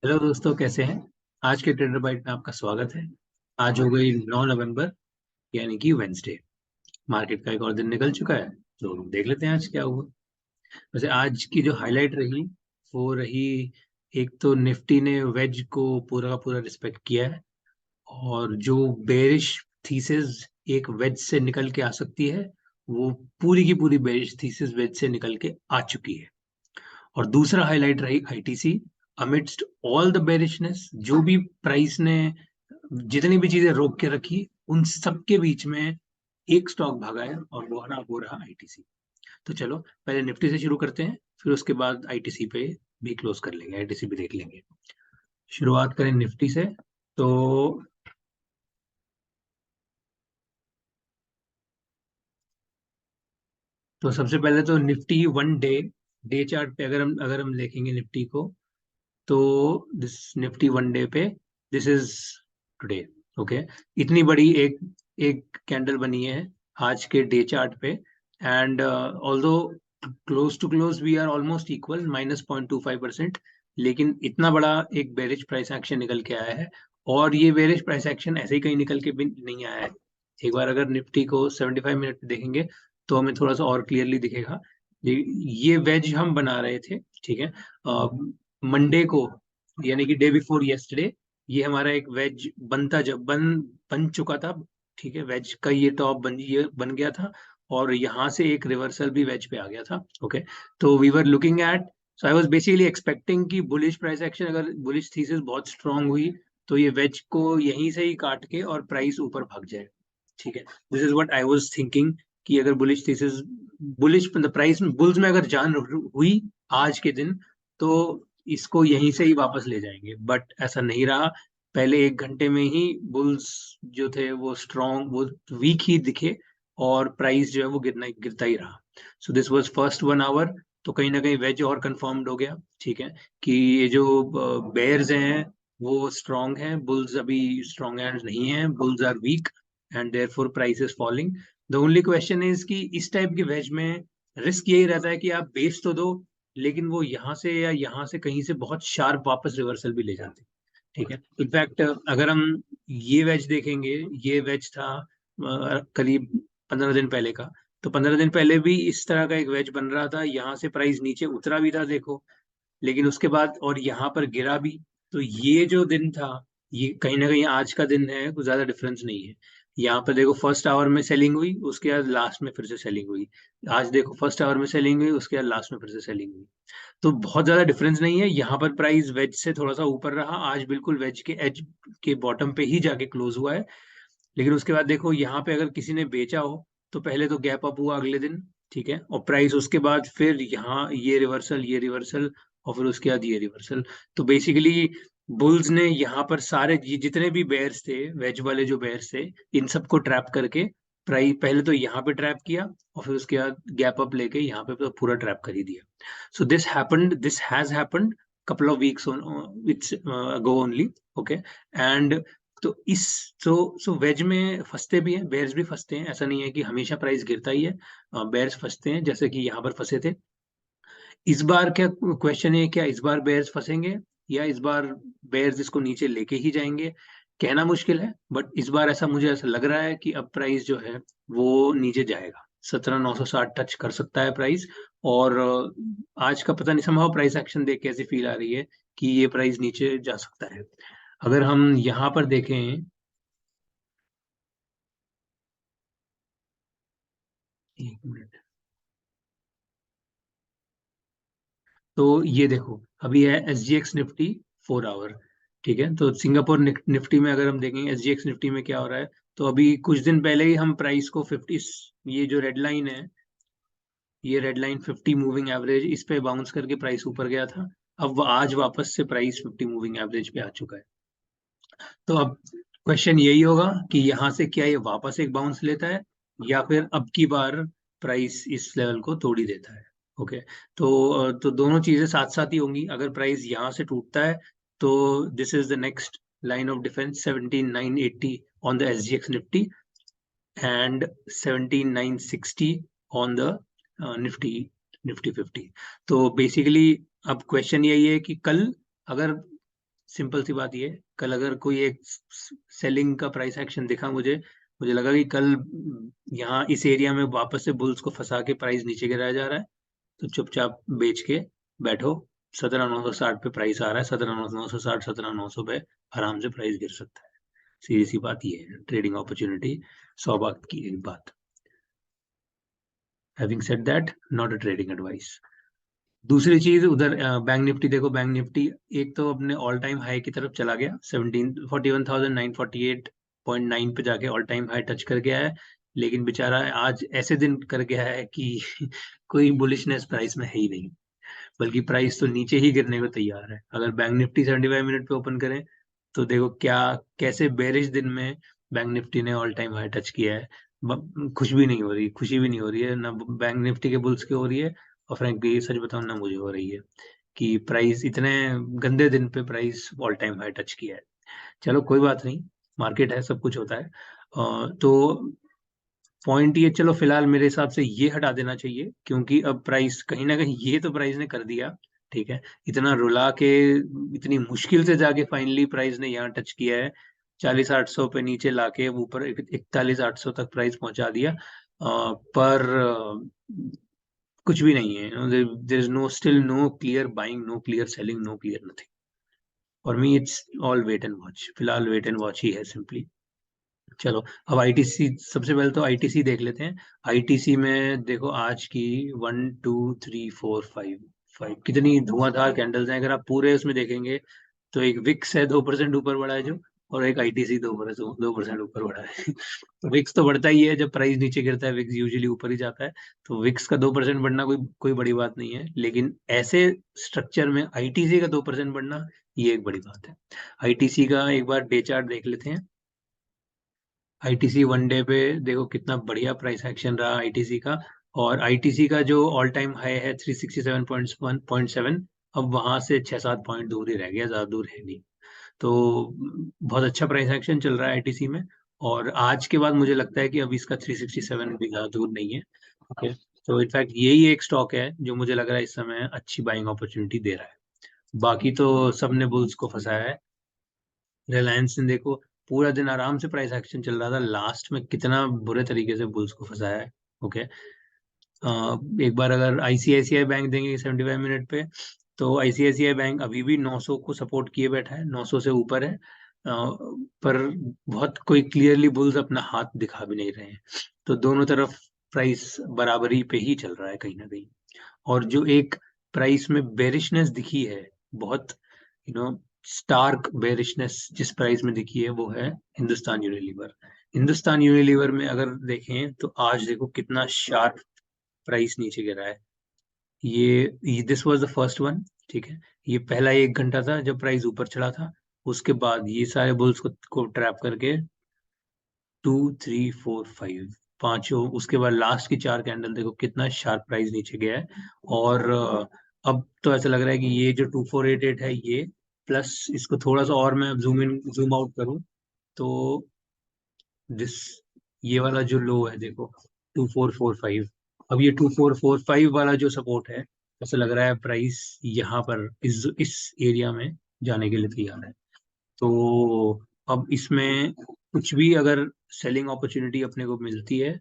Hello दोस्तों, कैसे हैं। आज के ट्रेडर बाइट में आपका स्वागत है। आज हो गई 9 नवंबर, यानी कि वेंसडे। मार्केट का एक और दिन निकल चुका है, तो देख लेते हैं आज क्या हुआ। वैसे आज की जो हाईलाइट रही वो रही, एक तो निफ्टी ने वेज को पूरा का पूरा रिस्पेक्ट किया है, और जो बेरिश थीसिस एक वेज से निकल के आ सकती है, वो पूरी की पूरी बेरिश थीसिस वेज से निकल के आ चुकी है। और दूसरा हाईलाइट रही ITC. Amidst all the bearishness, जो भी प्राइस ने जितनी भी चीजें रोक के रखी, उन सब के बीच में एक स्टॉक भागा है, और वो रहा आईटीसी। तो चलो पहले निफ्टी से शुरू करते हैं, फिर उसके बाद आईटीसी पे भी क्लोज कर लेंगे, आईटीसी भी देख लेंगे। शुरुआत करें निफ्टी से। तो सबसे पहले तो Nifty one day day chart पे अगर हम देखेंगे निफ्टी को, तो दिस निफ्टी वन डे पे, दिस इज टुडे। ओके, इतनी बड़ी एक एक कैंडल बनी है आज के डे चार्ट पे। And although close to close we are almost equal, -0.25%। लेकिन इतना बड़ा एक बेरिश प्राइस एक्शन निकल के आया है, और ये बेरिश प्राइस एक्शन ऐसे ही कहीं निकल के भी नहीं आया है। एक बार अगर निफ्टी को 75 मिनट पे देखेंगे, तो हमें थोड़ा सा और क्लियरली दिखेगा। ये वेज हम बना रहे थे, ठीक है, मंडे को, यानी कि डे बिफोर यस्टरडे। ये हमारा एक वेज बनता जब बन चुका था, ठीक है, वेज का ये बन गया था। और यहाँ से एक रिवर्सल भी वेज पे आ गया था। ओके, तो we were looking at, so I was basically expecting कि बुलिश प्राइस एक्शन, अगर बुलिश थीसिस बहुत स्ट्रांग हुई, तो ये वेज को यहीं से ही काट के और प्राइस ऊपर भाग जाए। ठीक है, this is what I was thinking, कि अगर बुलिश थीसिस, बुलिश प्राइस में, बुल्स में अगर जान हुई आज के दिन, तो इसको यहीं से ही वापस ले जाएंगे। बट ऐसा नहीं रहा। पहले एक घंटे में ही बुल्स जो थे वो स्ट्रॉन्ग, वो वीक ही दिखे, और प्राइस जो है वो गिरता ही रहा। So this was first 1 hour. तो कहीं ना कहीं वेज और कंफर्म्ड हो गया, ठीक है, कि ये जो बेयर्स हैं वो स्ट्रॉन्ग हैं, बुल्स अभी स्ट्रॉन्ग हैंड्स नहीं हैं, bulls are weak, and therefore price is falling. The only question is कि इस टाइप के वेज में रिस्क यही रहता है कि आप बेच तो दो, लेकिन वो यहाँ से या यहाँ से कहीं से बहुत शार्प वापस रिवर्सल भी ले जाते हैं। ठीक है, इनफैक्ट अगर हम ये वेज देखेंगे, ये वेज था करीब 15 दिन पहले का। तो 15 दिन पहले भी इस तरह का एक वेज बन रहा था, यहाँ से प्राइस नीचे उतरा भी था, देखो, लेकिन उसके बाद और यहाँ पर गिरा भी। तो ये जो दिन था, ये कहीं ना कहीं आज का दिन है, कुछ ज्यादा डिफरेंस नहीं है। यहाँ पर देखो फर्स्ट आवर में सेलिंग हुई, उसके बाद लास्ट में फिर से सेलिंग हुई। आज देखो फर्स्ट आवर में सेलिंग हुई, उसके बाद लास्ट में फिर से सेलिंग हुई। तो बहुत ज्यादा डिफरेंस नहीं है। यहाँ पर प्राइस वेज से थोड़ा सा ऊपर रहा, आज बिल्कुल वेज के एज के बॉटम पे ही जाके क्लोज हुआ है। लेकिन उसके बाद देखो यहाँ पे अगर किसी ने बेचा हो, तो पहले तो गैप अप हुआ अगले दिन, ठीक है, और प्राइस उसके बाद फिर यहाँ ये रिवर्सल, और फिर उसके बाद ये रिवर्सल। तो बेसिकली बुल्स ने यहाँ पर सारे जितने भी बेयर्स थे, वेज वाले जो बेयर्स थे, इन सबको ट्रैप करके प्राइस पहले तो यहाँ पे ट्रैप किया, और फिर उसके बाद गैप अप लेके यहाँ पे तो पूरा ट्रैप कर ही दिया। So this has happened couple of weeks on it's ago only. Okay, and तो इस सो वेज में फंसते भी हैं, बेयर्स भी फंसते हैं, ऐसा नहीं है कि हमेशा प्राइस गिरता ही है। बेयर्स फंसते हैं, जैसे कि यहाँ पर फंसे थे। इस बार क्या क्वेश्चन है, क्या इस बार बेयर्स फंसेंगे, या इस बार बेयर्स इसको नीचे लेके ही जाएंगे? कहना मुश्किल है, बट इस बार ऐसा मुझे ऐसा लग रहा है कि अब प्राइस जो है वो नीचे जाएगा, 17,960 टच कर सकता है प्राइस। और आज का पता नहीं, संभव प्राइस एक्शन देख कैसी फील आ रही है कि ये प्राइस नीचे जा सकता है। अगर हम यहाँ पर देखें, एक मिनट, तो ये देखो अभी है S G X Nifty 4 hour, ठीक है। तो सिंगापुर निफ्टी में अगर हम देखेंगे, एस जी एक्स निफ्टी में क्या हो रहा है, तो अभी कुछ दिन पहले ही हम प्राइस को 50, ये जो रेड लाइन है, ये रेड लाइन 50 मूविंग एवरेज, इस पे बाउंस करके प्राइस ऊपर गया था। अब आज वापस से प्राइस 50 मूविंग एवरेज पे आ चुका है। तो अब क्वेश्चन यही होगा कि यहाँ से क्या ये वापस एक बाउंस लेता है, या फिर अब की बार प्राइस इस लेवल को तोड़ ही देता है। ओके, तो दोनों चीजें साथ साथ ही होंगी। अगर प्राइस यहाँ से टूटता है, तो this is the next line of defence, 17,980 on the S G X Nifty, and 17,960 on the Nifty Nifty 50। तो बेसिकली अब क्वेश्चन यही है कि कल अगर सिंपल सी बात ये, कल अगर कोई एक सेलिंग का प्राइस एक्शन दिखा मुझे, मुझे लगा कि कल यहाँ इस एरिया में वापस से बुल्स को फंसा के प्राइस नीचे गिराया जा रहा है, तो चुपचाप बेच के बैठो। 17,960 पे प्राइस आ रहा है, 17,960, 17,900 पे आराम से प्राइस गिर सकता है। सीधी सी बात ये है, ट्रेडिंग अपॉर्चुनिटी 100 बात की एक बात। Having said that, not a trading advice. दूसरी चीज उधर बैंक निफ्टी देखो, बैंक निफ्टी एक तो अपने ऑल टाइम हाई की तरफ चला गया, 17,41,948.9 पे जाके ऑल टाइम हाई टच कर गया है। लेकिन बेचारा आज ऐसे दिन कर गया है कि कोई बुलिशनेस प्राइस में है ही नहीं, बल्कि प्राइस तो नीचे ही गिरने को तैयार है। अगर बैंक निफ्टी 75 मिनट पे ओपन करें तो देखो क्या, कैसे बेरिश दिन में बैंक निफ्टी ने ऑल टाइम हाई टच किया है। खुश भी नहीं हो रही, खुशी भी नहीं हो रही है ना बैंक निफ्टी के बुल्स की हो रही है, और फ्रेंकली सच बताऊं ना मुझे हो रही है, कि प्राइस इतने गंदे दिन पे price all time high touch किया है। चलो कोई बात नहीं, मार्केट है, सब कुछ होता है। तो पॉइंट ये, चलो फिलहाल मेरे हिसाब से ये हटा देना चाहिए, क्योंकि अब प्राइस कहीं ना कहीं ये तो प्राइस ने कर दिया, ठीक है, इतना रुला के, इतनी मुश्किल से जाके फाइनली प्राइस ने यहाँ टच किया है, 40,800 पे नीचे लाके ऊपर 41,800 तक प्राइस पहुंचा दिया। पर कुछ भी नहीं है, there is no, still no clear buying, no clear selling, no clear nothing. For me it's all wait and watch, फिलहाल वेट एंड वॉच ही है सिंपली। चलो अब आईटीसी, सबसे पहले तो आईटीसी देख लेते हैं। आईटीसी में देखो आज की 1 2 3 4 5 5 कितनी धुआंधार कैंडल्स हैं। अगर आप पूरे उसमें देखेंगे तो एक विक्स है 2% ऊपर बढ़ा है जो, और एक आईटीसी 2% ऊपर बढ़ा है। तो विक्स तो बढ़ता ही है, जब प्राइस नीचे गिरता है विक्स यूजुअली ऊपर ही जाता है। तो विक्स का 2% बढ़ना कोई कोई बड़ी बात नहीं है, लेकिन ऐसे स्ट्रक्चर में आईटीसी का 2% बढ़ना, ये एक बड़ी बात है। आईटीसी का एक बार डे चार्ट देख लेते हैं। आईटीसी वन डे पे देखो कितना बढ़िया प्राइस एक्शन रहा आईटीसी का। और आईटीसी का जो ऑल टाइम हाई है 367.7, अब वहां से 6-7 पॉइंट दूर ही रह गया, ज्यादा दूर है नहीं। तो बहुत अच्छा प्राइस एक्शन चल रहा है आईटीसी में। और आज के बाद मुझे लगता है कि अब इसका 367 भी ज्यादा दूर नहीं है। ओके, तो इनफैक्ट यही एक स्टॉक है जो मुझे लग रहा है इस समय अच्छी बाइंग अपॉर्चुनिटी दे रहा है। बाकी तो सबने बुल्स को फंसाया है। रिलायंस ने देखो पूरा दिन आराम से प्राइस एक्शन चल रहा था, लास्ट में कितना बुरे तरीके से बुल्स को फंसाया है। ओके, एक बार अगर आईसीआईसीआई बैंक देंगे 75 मिनट पे, तो आईसीआईसीआई बैंक अभी भी 900 को सपोर्ट किए बैठा है, 900 से ऊपर है। पर बहुत कोई क्लियरली बुल्स अपना हाथ दिखा भी नहीं रहे हैं। तो दोनों तरफ प्राइस बराबरी पे ही चल रहा है कहीं ना कहीं। और जो एक प्राइस में बेरिशनेस दिखी है, बहुत स्टार्क बेरिशनेस जिस प्राइस में दिखी है, वो है हिंदुस्तान यूनिलीवर। हिंदुस्तान यूनिलीवर में अगर देखें तो आज देखो कितना शार्प प्राइस नीचे गिरा है। ये this was the first one, ठीक है। ये पहला 1 घंटा था जब प्राइस ऊपर चढ़ा था, उसके बाद ये सारे बुल्स को ट्रैप करके 2 3 4 5 पांचों, उसके बाद लास्ट की 4 कैंडल देखो कितना शार्प प्राइस नीचे गया है। और अब तो ऐसा लग रहा है कि ये जो 2488 है ये, प्लस इसको थोड़ा सा और मैं जूम इन जूम आउट करूं तो दिस, ये वाला जो लो है देखो 2445, अब ये 2445 वाला जो सपोर्ट है, ऐसा लग रहा है प्राइस यहाँ पर इस एरिया में जाने के लिए तैयार है। तो अब इसमें कुछ भी अगर सेलिंग अपॉर्चुनिटी अपने को मिलती है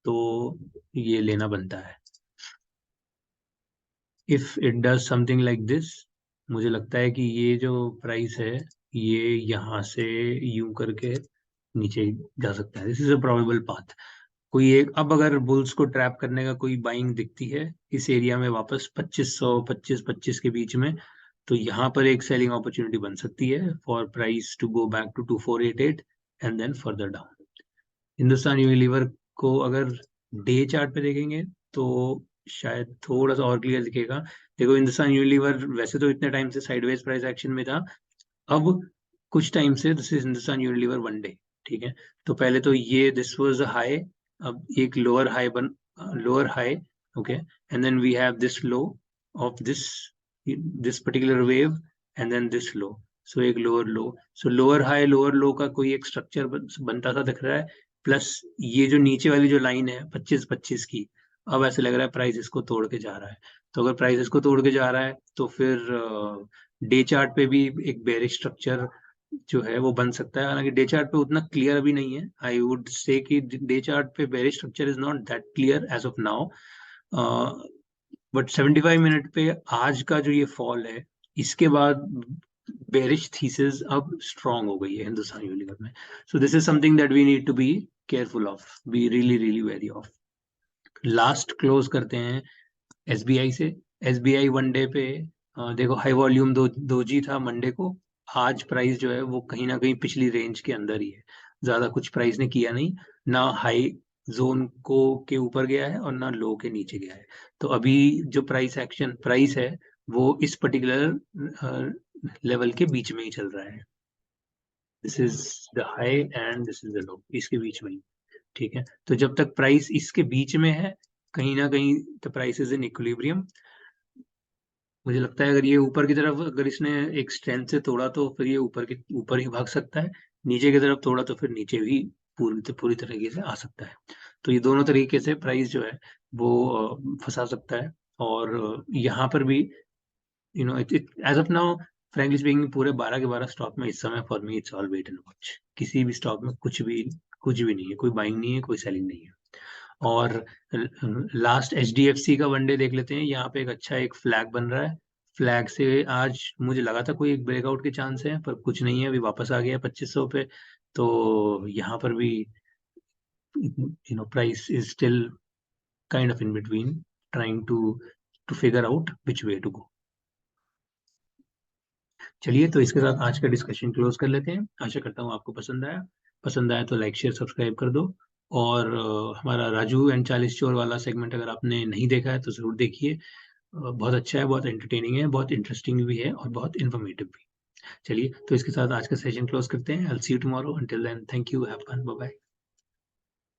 तो ये लेना बनता है। If it does something like this, मुझे लगता है कि ये जो प्राइस है ये यहाँ से यूं करके नीचे जा सकता है। This is a probable path. कोई एक, अब अगर बुल्स को ट्रैप करने का कोई बाइंग दिखती है इस एरिया में वापस 2500 25 के बीच में, तो यहाँ पर एक सेलिंग अपॉर्चुनिटी बन सकती है for price to go back to 2488 and then further down. Hindustan Unilever को अगर डे चार्ट पे देखेंगे तो शायद थोड़ा सा और क्लियर दिखेगा। देखो हिंदुस्तान यूनिलीवर वैसे तो इतने टाइम से साइडवेज प्राइस एक्शन में था, अब कुछ टाइम से this is Hindustan Unilever one day, ठीक है। तो पहले तो ये दिस वाज अ हाई, अब एक lower high lower high, okay, and then we have this low of this particular wave, and then this low. So एक lower low, so lower high lower low का कोई एक structure बनता सा दिख रहा है। प्लस ये जो नीचे वाली जो लाइन है 25-25 की, अब ऐसे लग रहा है प्राइस इसको तोड़ के जा रहा है। तो अगर प्राइस इसको तोड़ के जा रहा है तो फिर डे चार्ट पे भी एक बेरिश स्ट्रक्चर जो है वो बन सकता है, हालांकि डे चार्ट पे उतना क्लियर अभी नहीं है। आई वुड से कि डे चार्ट पे bearish structure is not that clear as of now, but 75 minute पे आज का जो ये फॉल है, इसके बाद बेरिश थीसिस अब स्ट्रांग हो गई है हिंदुस्तान यूनिलीवर में। So this is something that we need to be careful of, be really really wary of. Last close करते हैं एसबीआई से। एसबीआई वन डे पे देखो हाई वॉल्यूम दोजी था मंडे को। आज प्राइस जो है वो कहीं ना कहीं पिछली रेंज के अंदर ही है, ज्यादा कुछ प्राइस ने किया नहीं, ना हाई जोन को के ऊपर गया है और ना लो के नीचे गया है। तो अभी जो प्राइस है वो इस पर्टिकुलर लेवल के बीच में ही चल रहा है। This is the high and this is the low, इसके बीच में ही। ठीक है, तो जब तक प्राइस इसके बीच में है, कहीं ना कहीं the price is in equilibrium. मुझे लगता है अगर ये ऊपर की तरफ, अगर इसने एक स्ट्रेंथ से तोड़ा तो फिर ये ऊपर ही भाग सकता है, नीचे की तरफ तोड़ा तो फिर नीचे भी पूरी तरीके से आ सकता है। तो ये दोनों तरीके से प्राइस जो है वो फंसा सकता है। और यहाँ पर भी as of now, frankly speaking, पूरे 12 के 12 स्टॉक में इस समय for me it's all wait and watch. किसी भी स्टॉक में कुछ भी नहीं है, कोई बाइंग नहीं है, कोई सेलिंग नहीं है। और लास्ट एचडीएफसी का वनडे देख लेते हैं। यहाँ पे एक अच्छा एक फ्लैग बन रहा है। फ्लैग से आज मुझे लगा था कोई एक ब्रेकआउट के चांस है, पर कुछ नहीं है, अभी वापस आ गया 2500 पे। तो यहाँ पर भी price is still kind of in between, trying to figure out which way to go. चलिए, तो इसके साथ आज का डिस्कशन क्लोज कर लेते हैं। आशा करता हूँ आपको पसंद आया तो लाइक शेयर सब्सक्राइब कर दो। और हमारा राजू एंड 40 चोर वाला सेगमेंट अगर आपने नहीं देखा है तो जरूर देखिए। बहुत अच्छा है, बहुत एंटरटेनिंग है, बहुत इंटरेस्टिंग भी है और बहुत इन्फॉर्मेटिव भी। चलिए, तो इसके साथ आज का सेशन क्लोज करते हैं। I will see you tomorrow, until then thank you, have fun, bye bye.